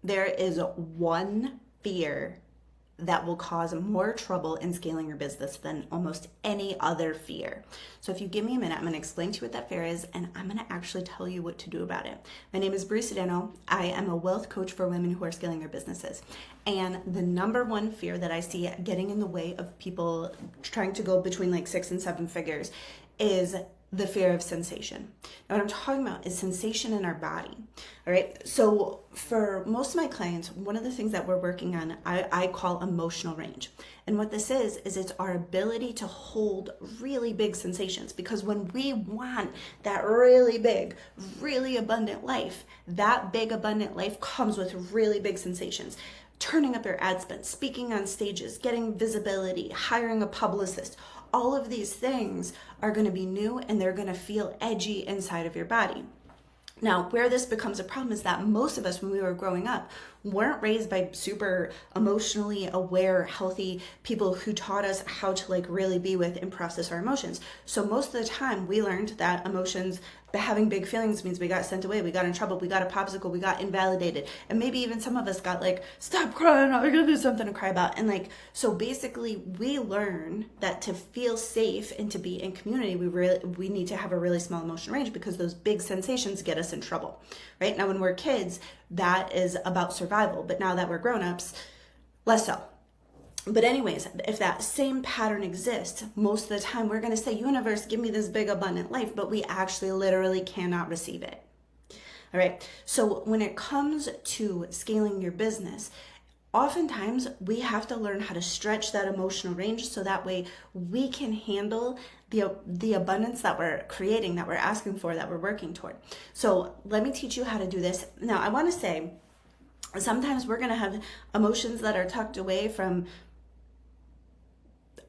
there is one fear that will cause more trouble in scaling your business than almost any other fear. So if you give me a minute, I'm going to explain to you what that fear is, and I'm going to actually tell you what to do about it. My name is Brie. I am a wealth coach for women who are scaling their businesses. And the number one fear that I see getting in the way of people trying to go between like 6 and 7 figures is the fear of sensation. Now, what I'm talking about is sensation in our body. All right. So for most of my clients, one of the things that we're working on, I call emotional range. And what this is it's our ability to hold really big sensations. Because when we want that really big, really abundant life, that big abundant life comes with really big sensations. Turning up your ad spend, speaking on stages, getting visibility, hiring a publicist, all of these things are going to be new and they're going to feel edgy inside of your body. Now, where this becomes a problem is that most of us, when we were growing up, weren't raised by super emotionally aware, healthy people who taught us how to like really be with and process our emotions. So most of the time we learned that emotions, having big feelings means we got sent away, we got in trouble, we got a popsicle, we got invalidated. And maybe even some of us got like, stop crying, I'm gonna do something to cry about. And like, so basically we learn that to feel safe and to be in community, we need to have a really small emotional range because those big sensations get us in trouble, right? Now, when we're kids, that is about survival. But now that we're grown-ups, less so. But anyways, if that same pattern exists, most of the time we're going to say, universe, give me this big abundant life, but we actually literally cannot receive it. All right. So when it comes to scaling your business, oftentimes we have to learn how to stretch that emotional range so that way we can handle the abundance that we're creating, that we're asking for, that we're working toward. So let me teach you how to do this. Now, I want to say sometimes we're going to have emotions that are tucked away from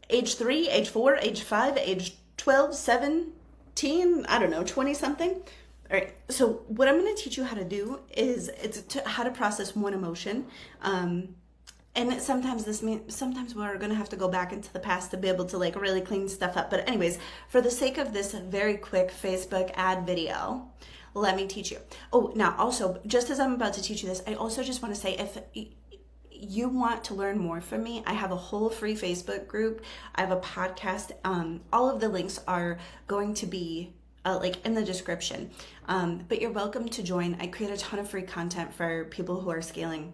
age 3, age 4, age 5, age 12, 17, I don't know, 20 something. All right. So what I'm going to teach you how to do is how to process one emotion. And sometimes sometimes we're going to have to go back into the past to be able to like really clean stuff up. But anyways, for the sake of this very quick Facebook ad video, let me teach you. Oh, now also, just as I'm about to teach you this, I also just want to say, if you want to learn more from me, I have a whole free Facebook group. I have a podcast. All of the links are going to be like in the description. But you're welcome to join. I create a ton of free content for people who are scaling.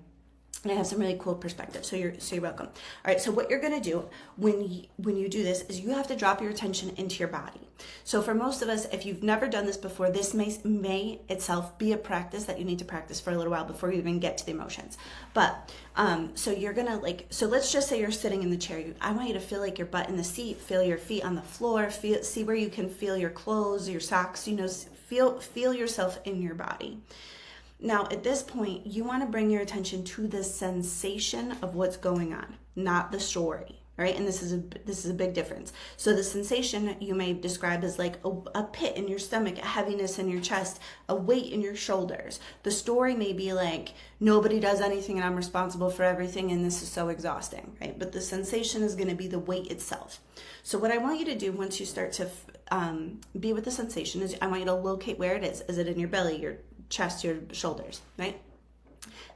And I have some really cool perspectives, so you're welcome. All right, so what you're gonna do when you do this is you have to drop your attention into your body. So for most of us, if you've never done this before, this may itself be a practice that you need to practice for a little while before you even get to the emotions. But so you're gonna so let's just say you're sitting in the chair. I want you to feel like your butt in the seat, feel your feet on the floor, see where you can feel your clothes, your socks. Feel yourself in your body. Now, at this point, you want to bring your attention to the sensation of what's going on, not the story, right? And this is a big difference. So the sensation you may describe as like a pit in your stomach, a heaviness in your chest, a weight in your shoulders. The story may be like, nobody does anything and I'm responsible for everything and this is so exhausting, right? But the sensation is going to be the weight itself. So what I want you to do once you start to be with the sensation is I want you to locate where it is. Is it in your belly, your chest, your shoulders, right?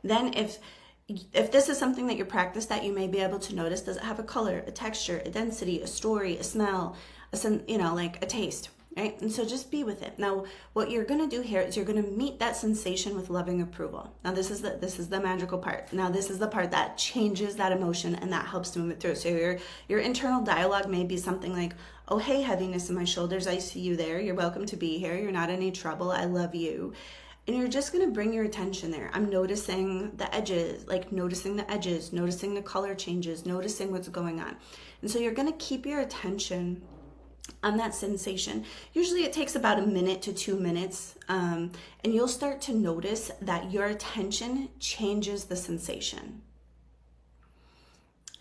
Then if this is something that you practice that you may be able to notice, does it have a color, a texture, a density, a story, a smell, like a taste, right? And so just be with it. Now, what you're going to do here is you're going to meet that sensation with loving approval. Now, this is the magical part. Now, this is the part that changes that emotion and that helps to move it through. So your internal dialogue may be something like, oh, hey, heaviness in my shoulders, I see you there. You're welcome to be here. You're not in any trouble. I love you. And you're just going to bring your attention there. I'm noticing the edges, noticing the color changes, noticing what's going on. And so you're going to keep your attention on that sensation. Usually it takes about 1 minute to 2 minutes. And you'll start to notice that your attention changes the sensation.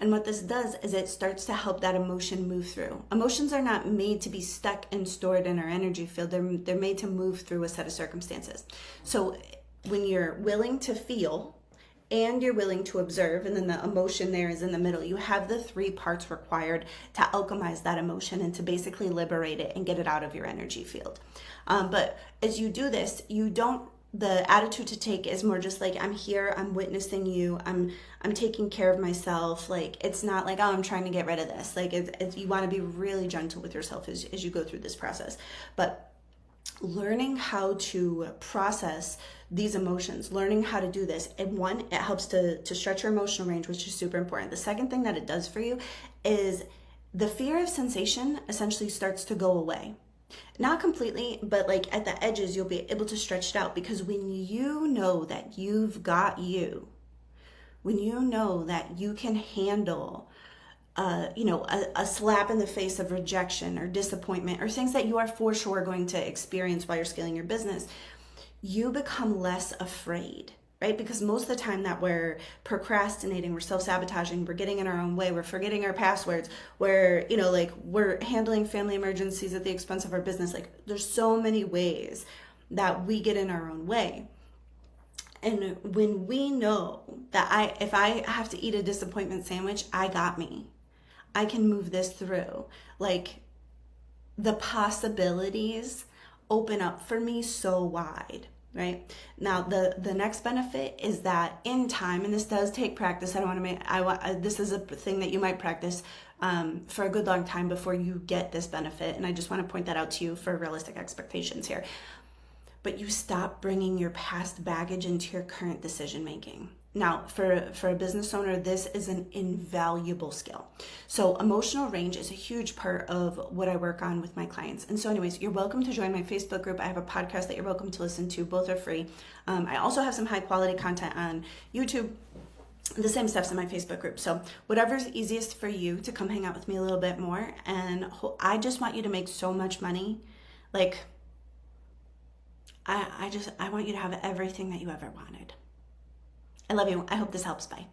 And what this does is it starts to help that emotion move through. Emotions are not made to be stuck and stored in our energy field. They're made to move through a set of circumstances. So when you're willing to feel and you're willing to observe, and then the emotion there is in the middle, you have the 3 parts required to alchemize that emotion and to basically liberate it and get it out of your energy field. But as you do this, you don't the attitude to take is more just like, I'm here, I'm witnessing you, I'm taking care of myself. Like, it's not like, oh, I'm trying to get rid of this. Like, you want to be really gentle with yourself as you go through this process. But learning how to process these emotions, learning how to do this, and one, it helps to stretch your emotional range, which is super important. The second thing that it does for you is the fear of sensation essentially starts to go away. Not completely, but like at the edges, you'll be able to stretch it out, because when you know that you've got you, when you know that you can handle a slap in the face of rejection or disappointment or things that you are for sure going to experience while you're scaling your business, you become less afraid, right? Because most of the time that we're procrastinating, we're self-sabotaging, we're getting in our own way, we're forgetting our passwords, we're handling family emergencies at the expense of our business. Like, there's so many ways that we get in our own way. And when we know that if I have to eat a disappointment sandwich, I got me. I can move this through. Like, the possibilities open up for me so wide, right? Now, the next benefit is that in time, and this does take practice. I don't want to make, this is a thing that you might practice for a good long time before you get this benefit. And I just want to point that out to you for realistic expectations here. But you stop bringing your past baggage into your current decision making. Now, for a business owner, this is an invaluable skill. So emotional range is a huge part of what I work on with my clients. And so anyways, you're welcome to join my Facebook group. I have a podcast that you're welcome to listen to. Both are free. I also have some high quality content on YouTube. The same stuff's in my Facebook group. So whatever's easiest for you to come hang out with me a little bit more. And I just want you to make so much money. Like, I want you to have everything that you ever wanted. I love you. I hope this helps. Bye.